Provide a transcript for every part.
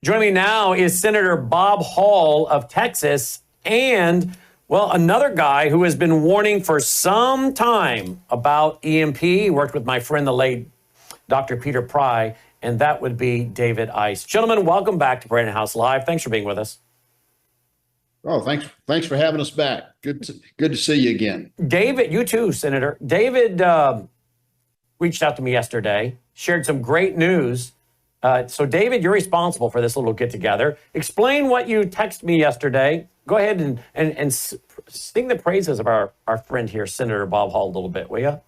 Joining me now is Senator Bob Hall of Texas and, well, another guy who has been warning for some time about EMP. He worked with my friend, the late Dr. Peter Pry, and that would be David Ice. Gentlemen, welcome back to Brandon House Live. Thanks for being with us. Oh, thanks for having us back. Good to see you again. David, you too, Senator. David reached out to me yesterday, shared some great news. So, David, you're responsible for this little get-together. Explain what you texted me yesterday. Go ahead and sing the praises of our friend here, Senator Bob Hall, a little bit, will you?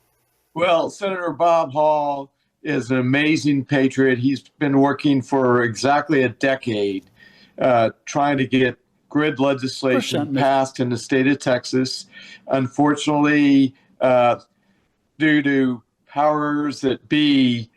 Well, Senator Bob Hall is an amazing patriot. He's been working for exactly a decade trying to get grid legislation passed in the state of Texas. Unfortunately, due to powers that be,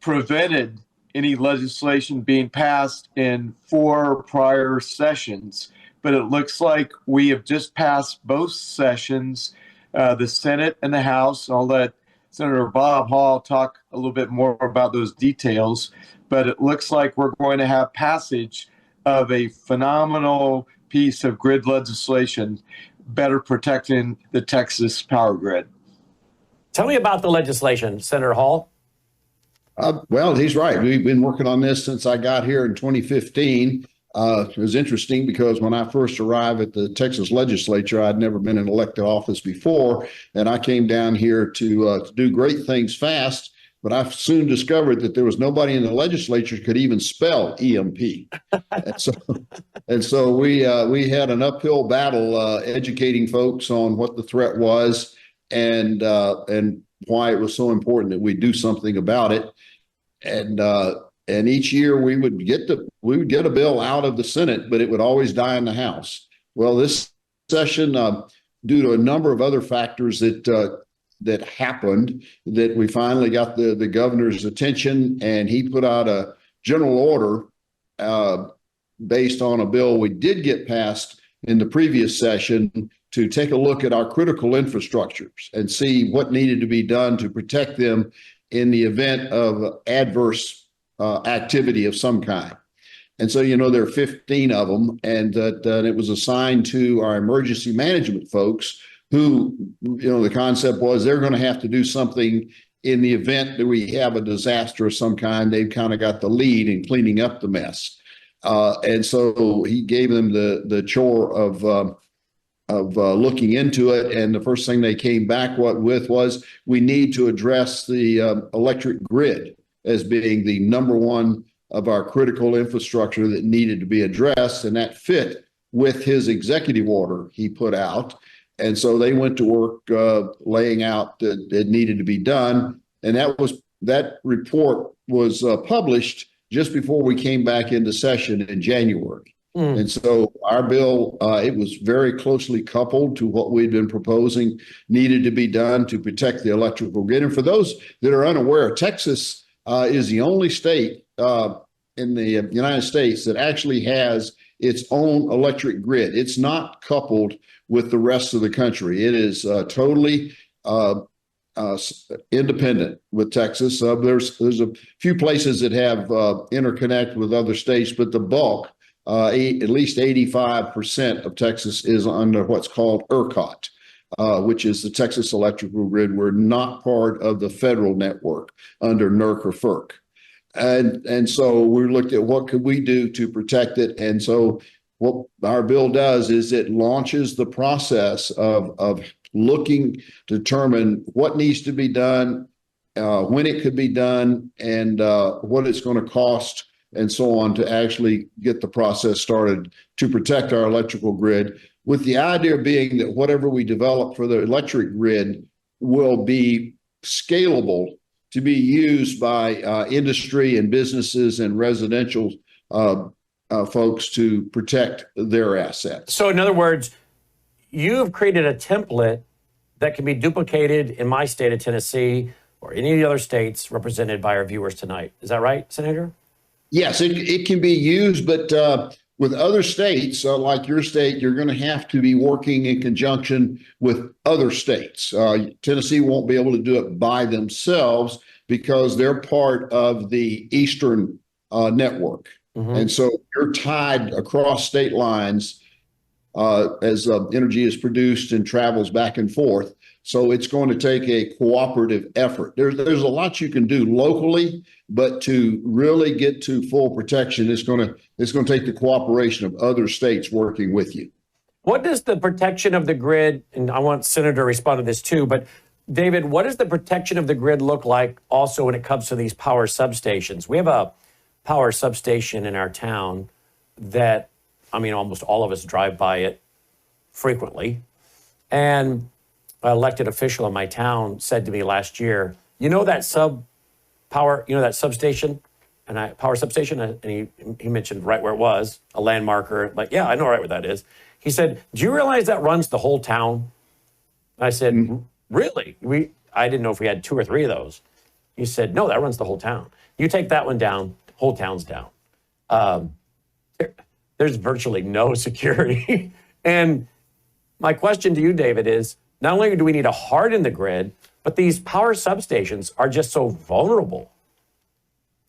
prevented any legislation being passed in 4 prior sessions. But it looks like we have just passed both sessions, the Senate and the House. I'll let Senator Bob Hall talk a little bit more about those details. But it looks like we're going to have passage of a phenomenal piece of grid legislation, better protecting the Texas power grid. Tell me about the legislation, Senator Hall. Well, he's right. We've been working on this since I got here in 2015. It was interesting because when I first arrived at the Texas legislature, I'd never been in elected office before, and I came down here to do great things fast. But I soon discovered that there was nobody in the legislature who could even spell EMP. and so we had an uphill battle educating folks on what the threat was and why it was so important that we do something about it. And each year we would get a bill out of the Senate, but it would always die in the House. Well, this session, due to a number of other factors that happened, that we finally got the governor's attention, and he put out a general order based on a bill we did get passed in the previous session to take a look at our critical infrastructures and see what needed to be done to protect them in the event of adverse activity of some kind. And so, there are 15 of them, and it was assigned to our emergency management folks who, the concept was they're going to have to do something in the event that we have a disaster of some kind. They've kind of got the lead in cleaning up the mess. And so he gave them the chore of looking into it. And the first thing they came back with was we need to address the electric grid as being the number one of our critical infrastructure that needed to be addressed. And that fit with his executive order he put out. And so they went to work laying out that it needed to be done. And that report was published just before we came back into session in January. And so our bill, it was very closely coupled to what we'd been proposing needed to be done to protect the electrical grid. And for those that are unaware, Texas is the only state in the United States that actually has its own electric grid. It's not coupled with the rest of the country. It is totally independent with Texas. There's a few places that have interconnect with other states, but the bulk, at least 85% of Texas is under what's called ERCOT, which is the Texas Electrical Grid. We're not part of the federal network under NERC or FERC. And so we looked at what could we do to protect it. And so what our bill does is it launches the process of looking to determine what needs to be done, when it could be done, and what it's going to cost, and so on, to actually get the process started to protect our electrical grid, with the idea being that whatever we develop for the electric grid will be scalable to be used by industry and businesses and residential folks to protect their assets. So in other words, you've created a template that can be duplicated in my state of Tennessee or any of the other states represented by our viewers tonight. Is that right, Senator? Yes, it can be used, but with other states, like your state, you're going to have to be working in conjunction with other states. Tennessee won't be able to do it by themselves because they're part of the Eastern network. And so you're tied across state lines as energy is produced and travels back and forth. So it's going to take a cooperative effort. There's a lot you can do locally, but to really get to full protection, it's going to take the cooperation of other states working with you. What does the protection of the grid, and I want Senator to respond to this too, but David, what does the protection of the grid look like also when it comes to these power substations? We have a power substation in our town that, I mean, almost all of us drive by it frequently. And an elected official in my town said to me last year, you know that substation? And power substation? And he mentioned right where it was, a landmarker. Like, yeah, I know right where that is. He said, do you realize that runs the whole town? I said, really? I didn't know if we had 2 or 3 of those. He said, no, that runs the whole town. You take that one down, whole town's down. There's virtually no security. And my question to you, David, is not only do we need to harden the grid, but these power substations are just so vulnerable.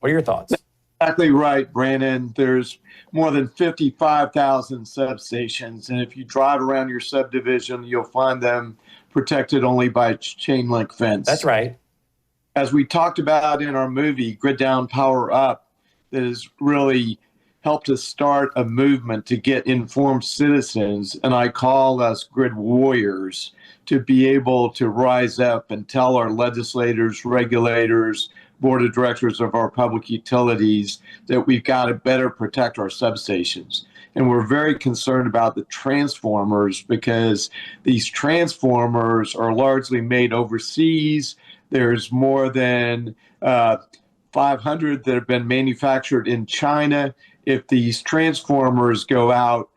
What are your thoughts? Exactly right, Brandon. There's more than 55,000 substations. And if you drive around your subdivision, you'll find them protected only by chain link fence. That's right. As we talked about in our movie, Grid Down, Power Up, that has really helped us start a movement to get informed citizens. And I call us grid warriors to be able to rise up and tell our legislators, regulators, board of directors of our public utilities that we've got to better protect our substations. And we're very concerned about the transformers because these transformers are largely made overseas. There's more than 500 that have been manufactured in China. If these transformers go out,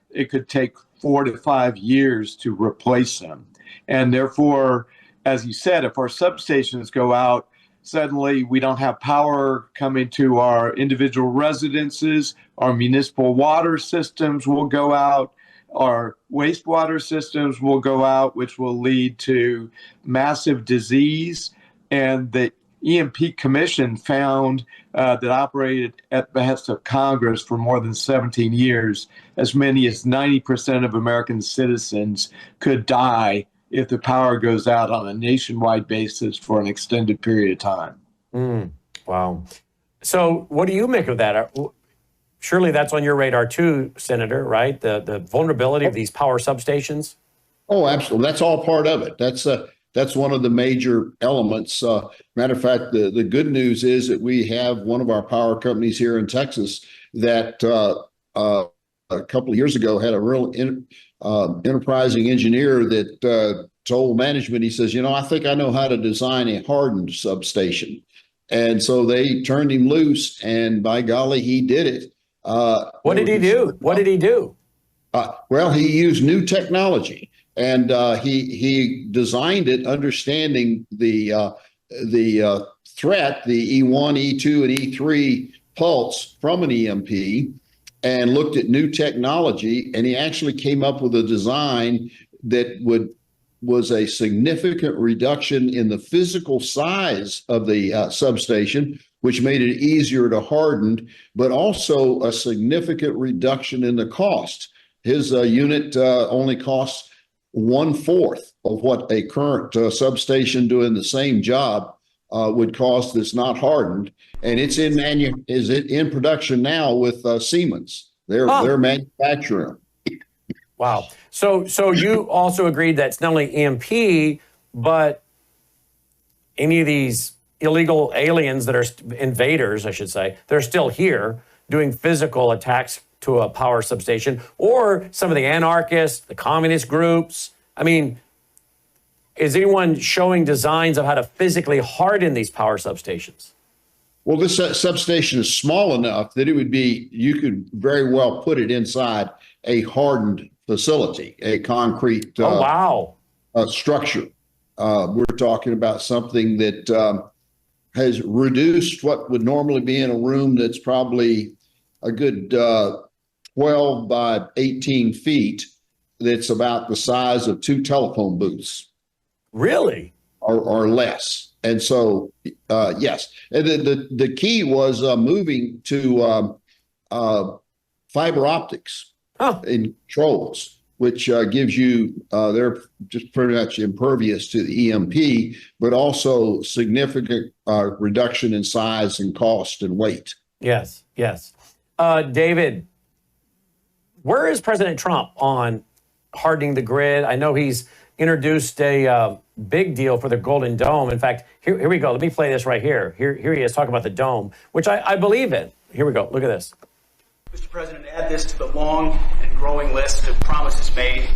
it could take 4 to 5 years to replace them. And therefore, as you said, if our substations go out, suddenly we don't have power coming to our individual residences, our municipal water systems will go out, our wastewater systems will go out, which will lead to massive disease. And the EMP Commission found that operated at the behest of Congress for more than 17 years, as many as 90% of American citizens could die if the power goes out on a nationwide basis for an extended period of time. Wow. So what do you make of that? Surely that's on your radar too, Senator, right? The vulnerability of these power substations? Oh, absolutely. That's all part of it. That's one of the major elements. Matter of fact, the good news is that we have one of our power companies here in Texas that a couple of years ago had a real enterprising engineer that told management, he says, I think I know how to design a hardened substation. And so they turned him loose, and by golly, he did it. What did he do? What did he do? Well, he used new technology, and he designed it understanding the threat, the E1, E2, and E3 pulse from an EMP, and looked at new technology, and he actually came up with a design that was a significant reduction in the physical size of the substation, which made it easier to harden, but also a significant reduction in the cost. His unit only costs 1/4 of what a current substation doing the same job would cost that's not hardened. And it's in production now with Siemens. They're manufacturing them. Wow. So you also agreed that it's not only EMP, but any of these illegal aliens that are invaders, I should say, they're still here doing physical attacks to a power substation, or some of the anarchists, the communist groups. I mean, is anyone showing designs of how to physically harden these power substations? Well, this substation is small enough that you could very well put it inside a hardened facility, a concrete structure. We're talking about something that has reduced what would normally be in a room that's probably a good 12 by 18 feet. That's about the size of 2 telephone booths. Really? Or less. And so, yes, and the key was moving to fiber optics Oh, in controls, which gives you they're just pretty much impervious to the EMP, but also significant reduction in size and cost and weight. yes, yes. David, where is President Trump on hardening the grid? I know he's introduced a big deal for the Golden Dome. In fact, here we go. Let me play this right here. Here he is talking about the dome, which I believe in. Here we go. Look at this. Mr. President, add this to the long and growing list of promises made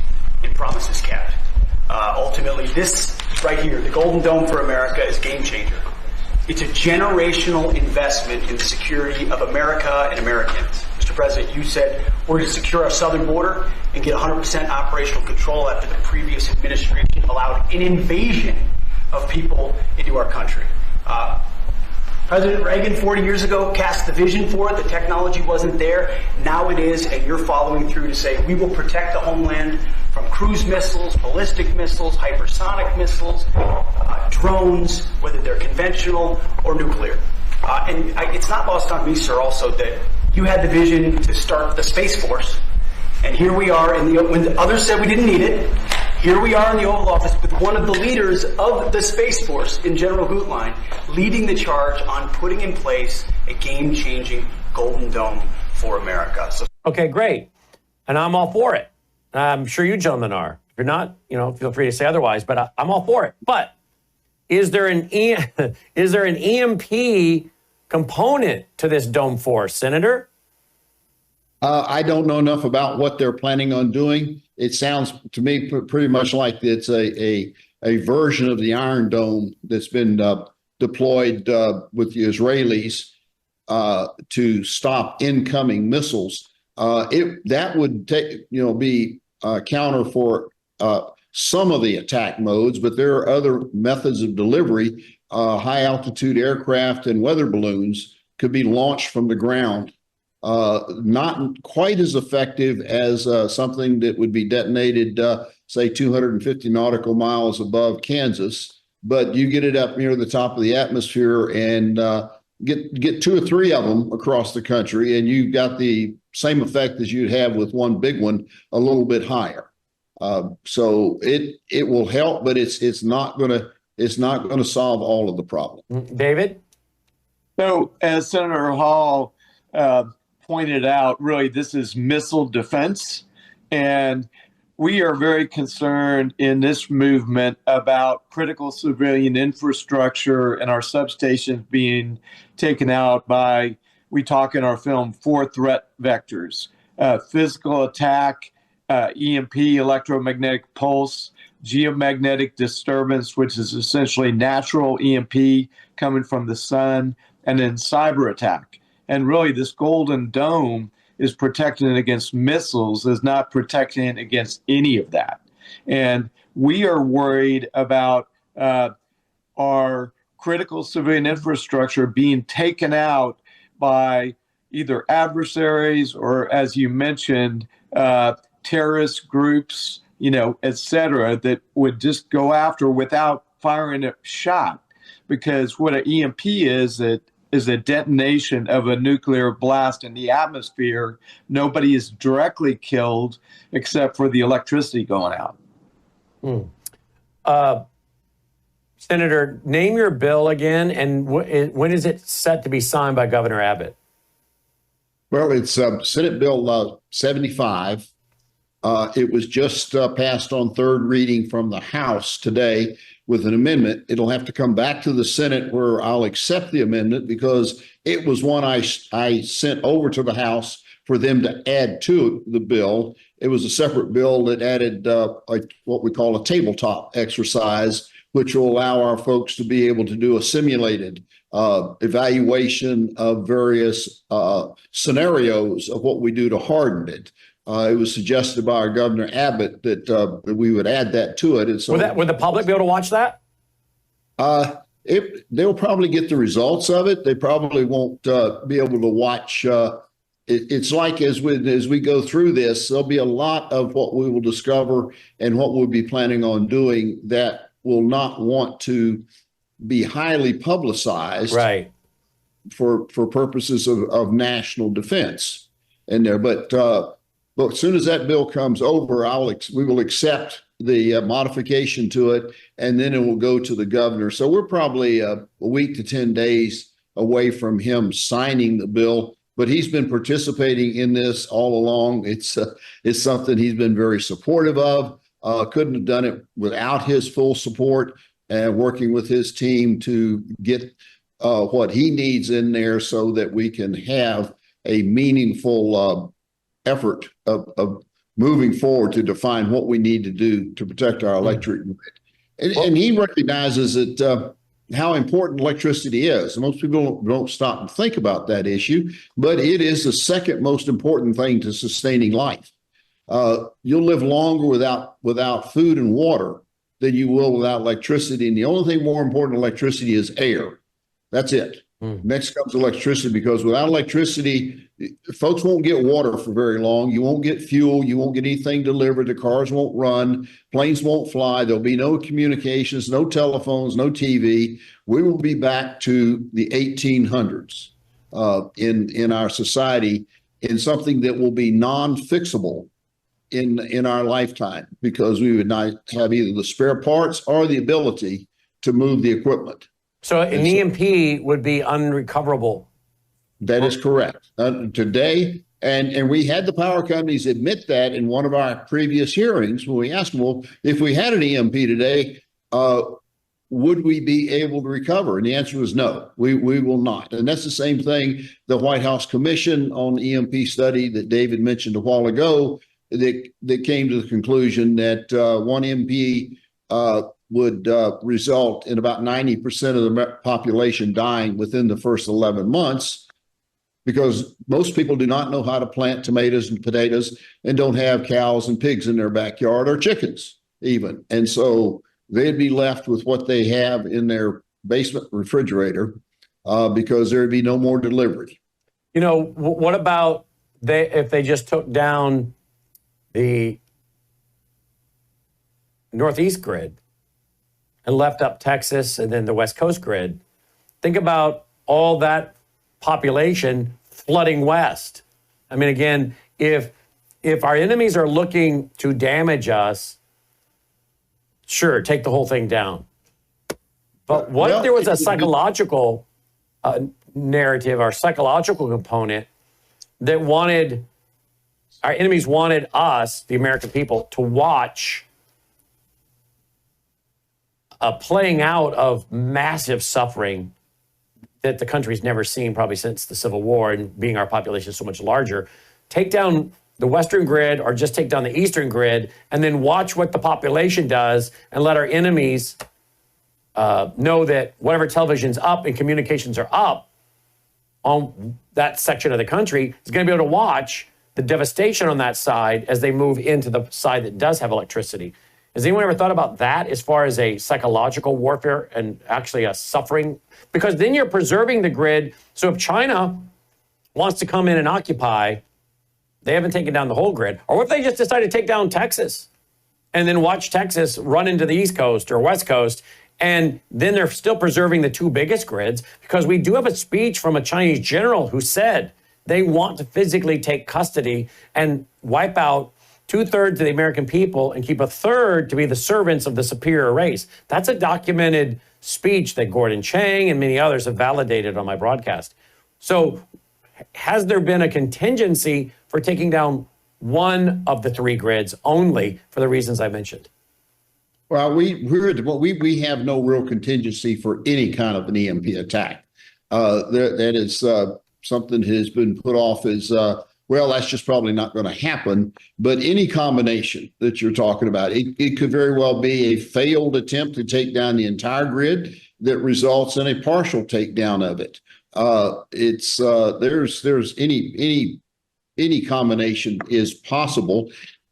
and promises kept. Ultimately, this right here, the Golden Dome for America, is a game changer. It's a generational investment in the security of America and Americans. Mr. President, you said we're to secure our southern border and get 100% operational control after the previous administration allowed an invasion of people into our country. President Reagan 40 years ago cast the vision for it. The technology wasn't there. Now it is, and you're following through to say we will protect the homeland from cruise missiles, ballistic missiles, hypersonic missiles, drones, whether they're conventional or nuclear. It's not lost on me, sir, also that you had the vision to start the Space Force, and here we are, when the others said we didn't need it, here we are in the Oval Office with one of the leaders of the Space Force in General Gutlein leading the charge on putting in place a game-changing Golden Dome for America. Okay, great. And I'm all for it. I'm sure you gentlemen are. If you're not, feel free to say otherwise, but I'm all for it. But is there an EMP component to this dome force, Senator? I don't know enough about what they're planning on doing. It sounds to me pretty much like it's a version of the Iron Dome that's been deployed with the Israelis to stop incoming missiles. That would be counter for some of the attack modes, but there are other methods of delivery. High altitude aircraft and weather balloons could be launched from the ground. Not quite as effective as something that would be detonated, say, 250 nautical miles above Kansas, but you get it up near the top of the atmosphere and get two or three of them across the country, and you've got the same effect as you'd have with one big one, a little bit higher. So it will help, but it's not going to solve all of the problem. David? So, as Senator Hall pointed out, really, this is missile defense. And we are very concerned in this movement about critical civilian infrastructure and our substations being taken out by, we talk in our film, 4 threat vectors: physical attack, EMP, electromagnetic pulse, geomagnetic disturbance, which is essentially natural EMP coming from the sun, and then cyber attack. And really, this Golden Dome is protecting against missiles, is not protecting against any of that. And we are worried about our critical civilian infrastructure being taken out by either adversaries or, as you mentioned, terrorist groups, et cetera, that would just go after without firing a shot. Because what an EMP is a detonation of a nuclear blast in the atmosphere. Nobody is directly killed except for the electricity going out. Senator, name your bill again, and when is it set to be signed by Governor Abbott? Well, it's Senate Bill 75. It was just passed on third reading from the House today with an amendment. It'll have to come back to the Senate where I'll accept the amendment because it was one I sent over to the House for them to add to the bill. It was a separate bill that added what we call a tabletop exercise, which will allow our folks to be able to do a simulated evaluation of various scenarios of what we do to harden it. It was suggested by our Governor Abbott that we would add that to it. And so, would the public be able to watch that? They'll probably get the results of it. They probably won't be able to watch. It's like as we go through this, there'll be a lot of what we will discover and what we'll be planning on doing that will not want to be highly publicized, Right. for purposes of national defense in there. But as soon as that bill comes over, we will accept the modification to it, and then it will go to the governor. So we're probably a week to 10 days away from him signing the bill. But he's been participating in this all along. It's something he's been very supportive of. Couldn't have done it without his full support and working with his team to get what he needs in there so that we can have a meaningful effort of moving forward to define what we need to do to protect our electric grid. And he recognizes that how important electricity is. Most people don't stop and think about that issue, but it is the second most important thing to sustaining life. You'll live longer without food and water than you will without electricity. And the only thing more important than electricity is air. That's it. Next comes electricity, because without electricity, folks won't get water for very long. You won't get fuel. You won't get anything delivered. The cars won't run. Planes won't fly. There'll be no communications, no telephones, no TV. We will be back to the 1800s in our society, in something that will be non-fixable in our lifetime, because we would not have either the spare parts or the ability to move the equipment. So an EMP would be unrecoverable. That is correct. Today, and we had the power companies admit that in one of our previous hearings when we asked them, well, if we had an EMP today, would we be able to recover? And the answer was no, we will not. And that's the same thing the White House Commission on EMP study that David mentioned a while ago, that came to the conclusion that one EMP would result in about 90% of the population dying within the first 11 months, because most people do not know how to plant tomatoes and potatoes and don't have cows and pigs in their backyard, or chickens even. And so they'd be left with what they have in their basement refrigerator because there'd be no more delivery. You know, what about if they just took down the Northeast grid and left up Texas and then the West Coast grid? Think about all that population flooding west. I mean, again, if our enemies are looking to damage us, sure, take the whole thing down. But what if there was a psychological narrative or psychological component that our enemies wanted us, the American people, to watch a playing out of massive suffering that the country's never seen probably since the Civil War, and being our population so much larger. Take down the Western grid, or just take down the Eastern grid, and then watch what the population does, and let our enemies know that whatever television's up and communications are up on that section of the country is going to be able to watch the devastation on that side as they move into the side that does have electricity. Has anyone ever thought about that as far as a psychological warfare and actually a suffering? Because then you're preserving the grid. So if China wants to come in and occupy, they haven't taken down the whole grid. Or what if they just decide to take down Texas and then watch Texas run into the East Coast or West Coast, and then they're still preserving the two biggest grids? Because we do have a speech from a Chinese general who said they want to physically take custody and wipe out 2/3 of the American people and keep 1/3 to be the servants of the superior race. That's a documented speech that Gordon Chang and many others have validated on my broadcast. So has there been a contingency for taking down one of the three grids only for the reasons I mentioned? Well, we have no real contingency for any kind of an EMP attack. That is something that has been put off as, well, that's just probably not going to happen. But any combination that you're talking about, it could very well be a failed attempt to take down the entire grid that results in a partial takedown of it. There's any combination is possible.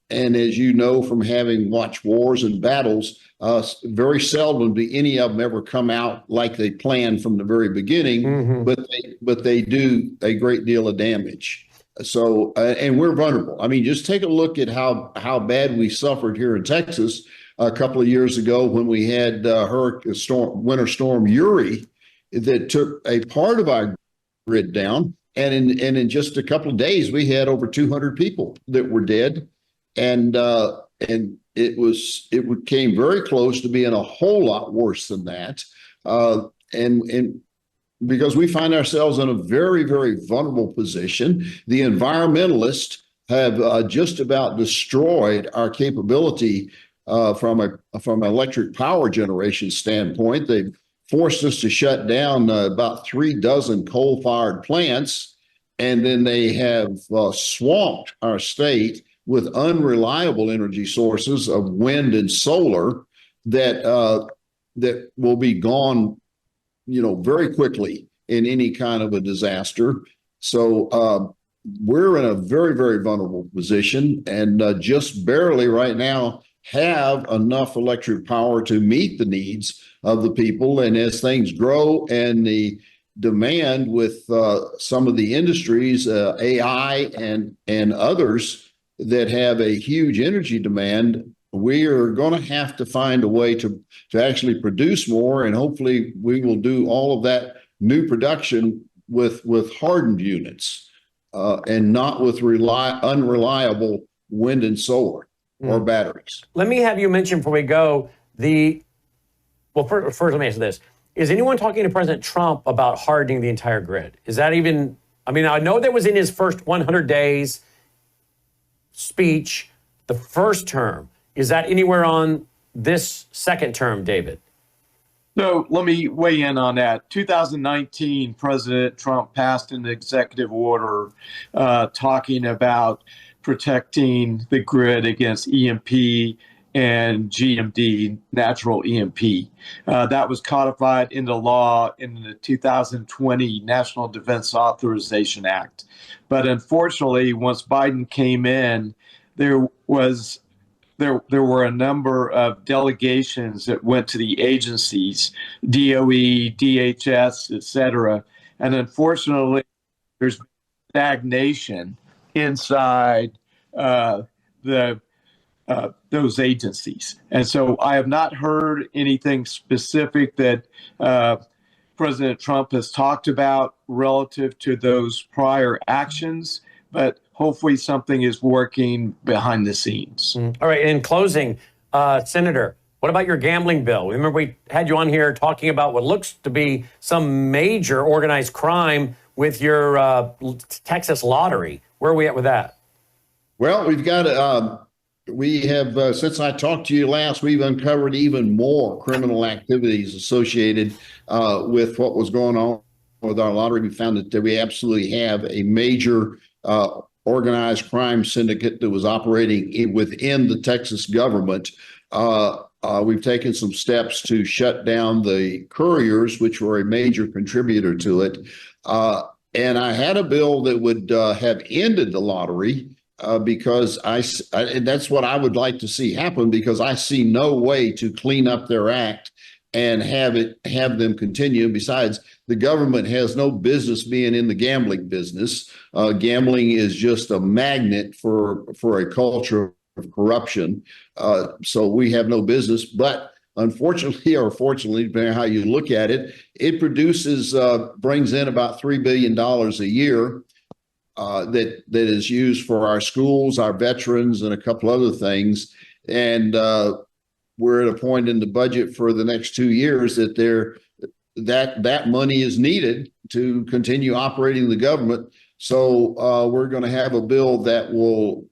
And as you know from having watched wars and battles, very seldom do any of them ever come out like they planned from the very beginning, but they do a great deal of damage. So, and we're vulnerable. I mean, just take a look at how bad we suffered here in Texas a couple of years ago when we had Winter Storm Uri that took a part of our grid down. And in just a couple of days, we had over 200 people that were dead. And it came very close to being a whole lot worse than that. And because we find ourselves in a very, very vulnerable position, the environmentalists have just about destroyed our capability from an electric power generation standpoint. They've forced us to shut down about 36 coal-fired plants, and then they have swamped our state with unreliable energy sources of wind and solar that will be gone, very quickly in any kind of a disaster. So we're in a very, very vulnerable position, and just barely right now have enough electric power to meet the needs of the people. And as things grow and the demand with some of the industries, AI and others that have a huge energy demand, we are going to have to find a way to actually produce more. And hopefully we will do all of that new production with hardened units and not with unreliable wind and solar or batteries. Let me have you mention before we go first let me answer this. Is anyone talking to President Trump about hardening the entire grid? Is that even, I know that was in his first 100 days speech, the first term. Is that anywhere on this second term, David? No, let me weigh in on that. 2019, President Trump passed an executive order talking about protecting the grid against EMP and GMD, natural EMP. That was codified into law in the 2020 National Defense Authorization Act. But unfortunately, once Biden came in, there were a number of delegations that went to the agencies, DOE, DHS, et cetera. And unfortunately, there's stagnation inside those agencies. And so I have not heard anything specific that President Trump has talked about relative to those prior actions, but hopefully something is working behind the scenes. All right, in closing, Senator, what about your gambling bill? Remember we had you on here talking about what looks to be some major organized crime with your Texas lottery. Where are we at with that? Well, we have, since I talked to you last, we've uncovered even more criminal activities associated with what was going on with our lottery. We found that we absolutely have a major organized crime syndicate that was operating within the Texas government. We've taken some steps to shut down the couriers, which were a major contributor to it. And I had a bill that would have ended the lottery because and that's what I would like to see happen, because I see no way to clean up their act and have them continue. Besides, the government has no business being in the gambling business. Gambling is just a magnet for a culture of corruption. So we have no business. But unfortunately, or fortunately, depending on how you look at it, it brings in about $3 billion a year that is used for our schools, our veterans, and a couple other things. And we're at a point in the budget for the next 2 years that money is needed to continue operating the government. So we're going to have a bill that will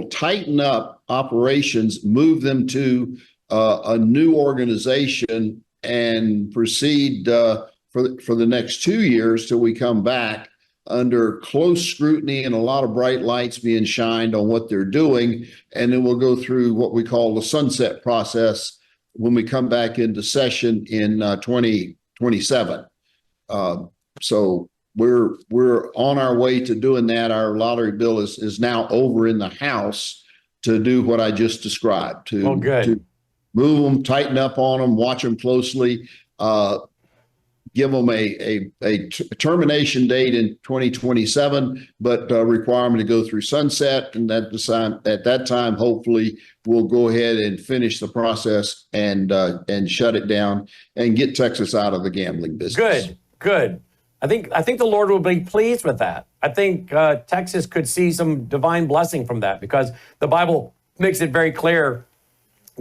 tighten up operations, move them to a new organization, and proceed for the next 2 years till we come back under close scrutiny and a lot of bright lights being shined on what they're doing. And then we'll go through what we call the sunset process when we come back into session in 2027. So we're on our way to doing that. Our lottery bill is now over in the House to do what I just described, to move them, tighten up on them, watch them closely, give them a termination date in 2027, but require them to go through sunset. And at that time, hopefully, we'll go ahead and finish the process and shut it down and get Texas out of the gambling business. Good. I think the Lord will be pleased with that. I think Texas could see some divine blessing from that, because the Bible makes it very clear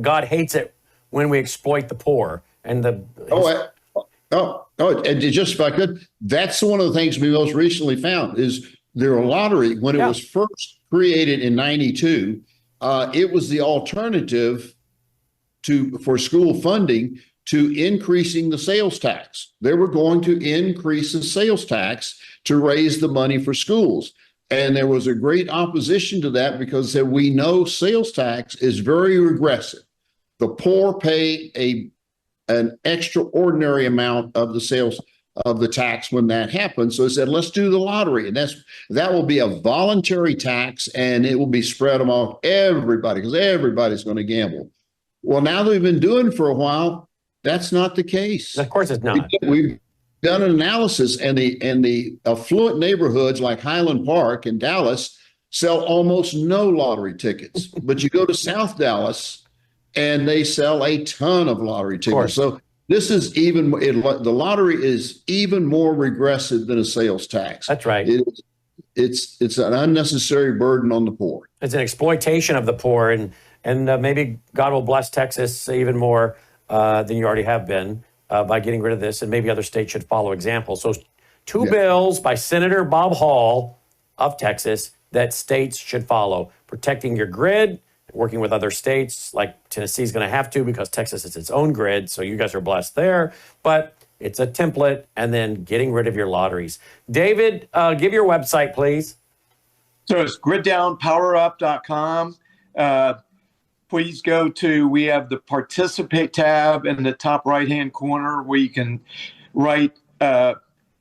God hates it when we exploit the poor. And and just if I could, that's one of the things we most recently found is their lottery, when it was first created in 92, it was the alternative for school funding to increasing the sales tax. They were going to increase the sales tax to raise the money for schools. And there was a great opposition to that because we know sales tax is very regressive. The poor pay an extraordinary amount of the sales of the tax when that happens. So it said, let's do the lottery. And that will be a voluntary tax, and it will be spread among everybody because everybody's going to gamble. Well, now that we've been doing it for a while, that's not the case. Of course it's not. We've done an analysis, and the affluent neighborhoods like Highland Park in Dallas sell almost no lottery tickets. But you go to South Dallas, and they sell a ton of lottery tickets. So this is the lottery is even more regressive than a sales tax. That's right. It's an unnecessary burden on the poor. It's an exploitation of the poor, and maybe God will bless Texas even more than you already have been by getting rid of this, and maybe other states should follow example. So two bills by Senator Bob Hall of Texas that states should follow: protecting your grid, working with other states, like Tennessee's going to have to because Texas is its own grid, so you guys are blessed there. But it's a template, and then getting rid of your lotteries. David, give your website, please. So it's griddownpowerup.com. Please go to, we have the participate tab in the top right-hand corner where you can write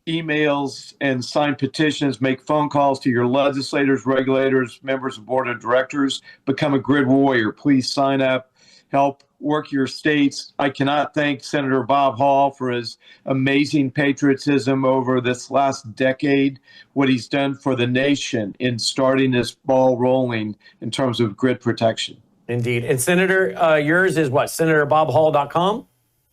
emails and sign petitions, make phone calls to your legislators, regulators, members of board of directors, become a grid warrior. Please sign up, help work your states. I cannot thank Senator Bob Hall for his amazing patriotism over this last decade, what he's done for the nation in starting this ball rolling in terms of grid protection. Indeed. And Senator, yours is what? SenatorBobHall.com?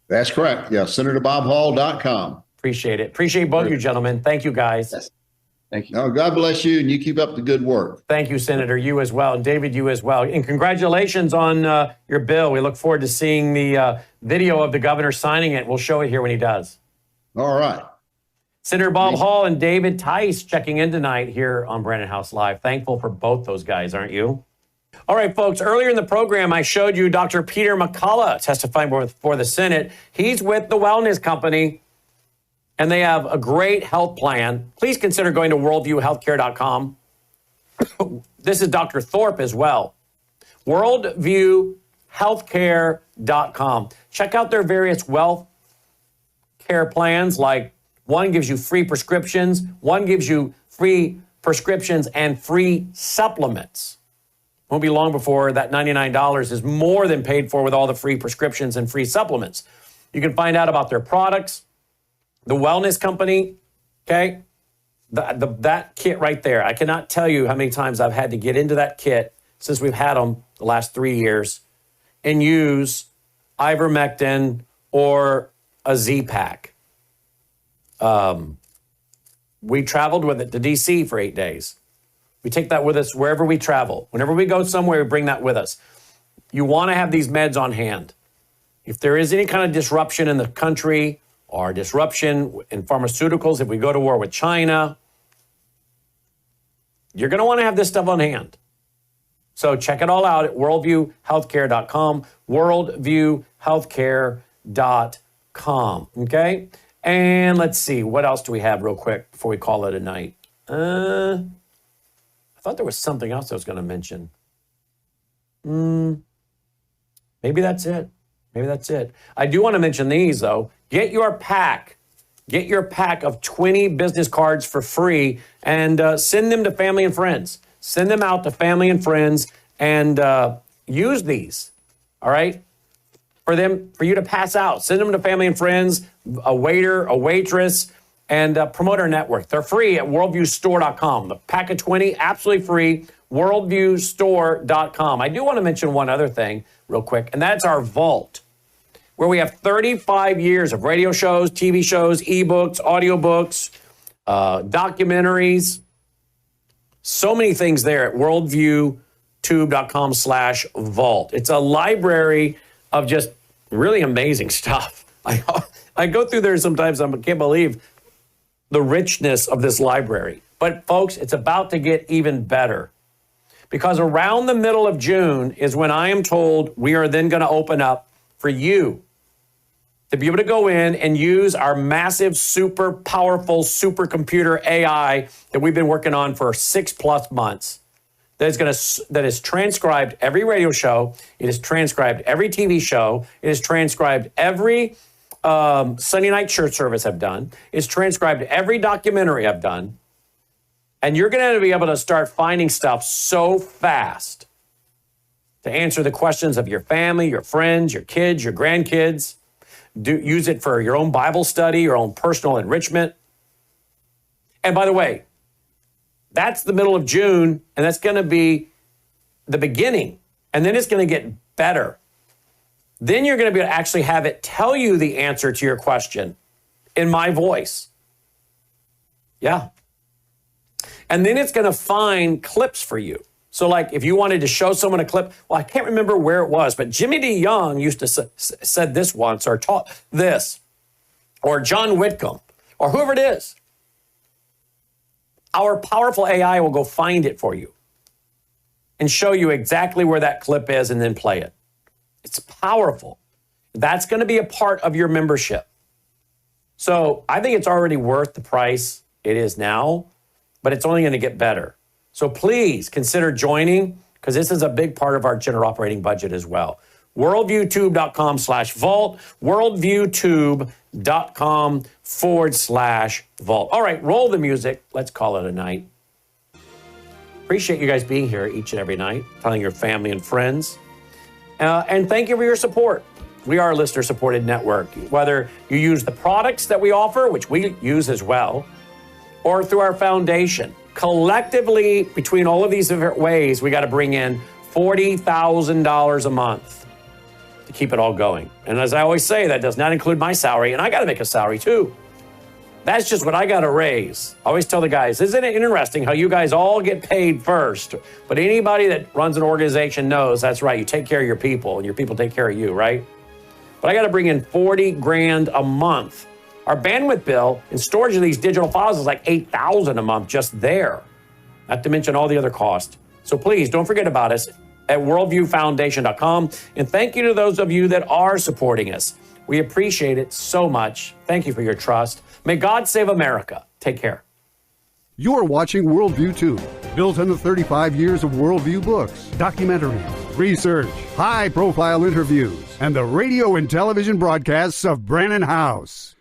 That's correct. Yeah, SenatorBobHall.com. Appreciate it. Appreciate both you gentlemen. Thank you, guys. Yes. Thank you. Oh, God bless you, and you keep up the good work. Thank you, Senator. You as well. And David, you as well. And congratulations on your bill. We look forward to seeing the video of the governor signing it. We'll show it here when he does. All right. Senator Bob Hall and David Tice checking in tonight here on Brandon House Live. Thankful for both those guys, aren't you? All right, folks, earlier in the program, I showed you Dr. Peter McCullough testifying before the Senate. He's with the Wellness Company, and they have a great health plan. Please consider going to worldviewhealthcare.com. This is Dr. Thorpe as well. Worldviewhealthcare.com. Check out their various wealth care plans, like one gives you free prescriptions, one gives you free prescriptions and free supplements. Won't be long before that $99 is more than paid for with all the free prescriptions and free supplements. You can find out about their products, the Wellness Company, okay? That kit right there. I cannot tell you how many times I've had to get into that kit since we've had them the last 3 years and use ivermectin or a Z-Pack. We traveled with it to DC for 8 days. We take that with us wherever we travel. Whenever we go somewhere, we bring that with us. You want to have these meds on hand. If there is any kind of disruption in the country or disruption in pharmaceuticals, if we go to war with China, you're going to want to have this stuff on hand. So check it all out at worldviewhealthcare.com, worldviewhealthcare.com, okay? And let's see, what else do we have real quick before we call it a night? I thought there was something else I was going to mention. Maybe that's it. Maybe that's it. I do want to mention these, though. Get your pack. Get your pack of 20 business cards for free and send them to family and friends. Send them out to family and friends and use these, all right? for you to pass out. Send them to family and friends, a waiter, a waitress, and promote our network. They're free at worldviewstore.com. The pack of 20, absolutely free, worldviewstore.com. I do want to mention one other thing real quick, and that's our vault, where we have 35 years of radio shows, TV shows, ebooks, audiobooks, documentaries, so many things there at worldviewtube.com/vault. It's a library of just really amazing stuff. I go through there sometimes, I can't believe the richness of this library. But folks, it's about to get even better, because around the middle of June is when I am told we are then going to open up for you to be able to go in and use our massive, super powerful supercomputer AI that we've been working on for 6+ months. That has transcribed every radio show. It has transcribed every TV show. It has transcribed every Sunday night church service I've done. It's transcribed every documentary I've done. And you're going to be able to start finding stuff so fast to answer the questions of your family, your friends, your kids, your grandkids. Use it for your own Bible study, your own personal enrichment. And by the way, that's the middle of June, and that's going to be the beginning. And then it's going to get better. Then you're going to be able to actually have it tell you the answer to your question in my voice. Yeah. And then it's going to find clips for you. So like if you wanted to show someone a clip, well, I can't remember where it was, but Jimmy D. Young used to said this once, or taught this, or John Whitcomb, or whoever it is. Our powerful AI will go find it for you and show you exactly where that clip is and then play it. It's powerful. That's going to be a part of your membership. So I think it's already worth the price it is now, but it's only going to get better. So please consider joining, because this is a big part of our general operating budget as well. worldviewtube.com/vault, worldviewtube.com/vault. All right, roll the music. Let's call it a night. Appreciate you guys being here each and every night, telling your family and friends. And thank you for your support. We are a listener-supported network. Whether you use the products that we offer, which we use as well, or through our foundation. Collectively, between all of these different ways, we got to bring in $40,000 a month to keep it all going. And as I always say, that does not include my salary, and I got to make a salary too. That's just what I got to raise. I always tell the guys, isn't it interesting how you guys all get paid first? But anybody that runs an organization knows that's right. You take care of your people, and your people take care of you, right? But I got to bring in $40,000 a month. Our bandwidth bill and storage of these digital files is like $8,000 a month just there, not to mention all the other costs. So please don't forget about us at worldviewfoundation.com. And thank you to those of you that are supporting us. We appreciate it so much. Thank you for your trust. May God save America. Take care. You're watching Worldview Tube, built on the 35 years of Worldview books, documentaries, research, high-profile interviews, and the radio and television broadcasts of Brannon House.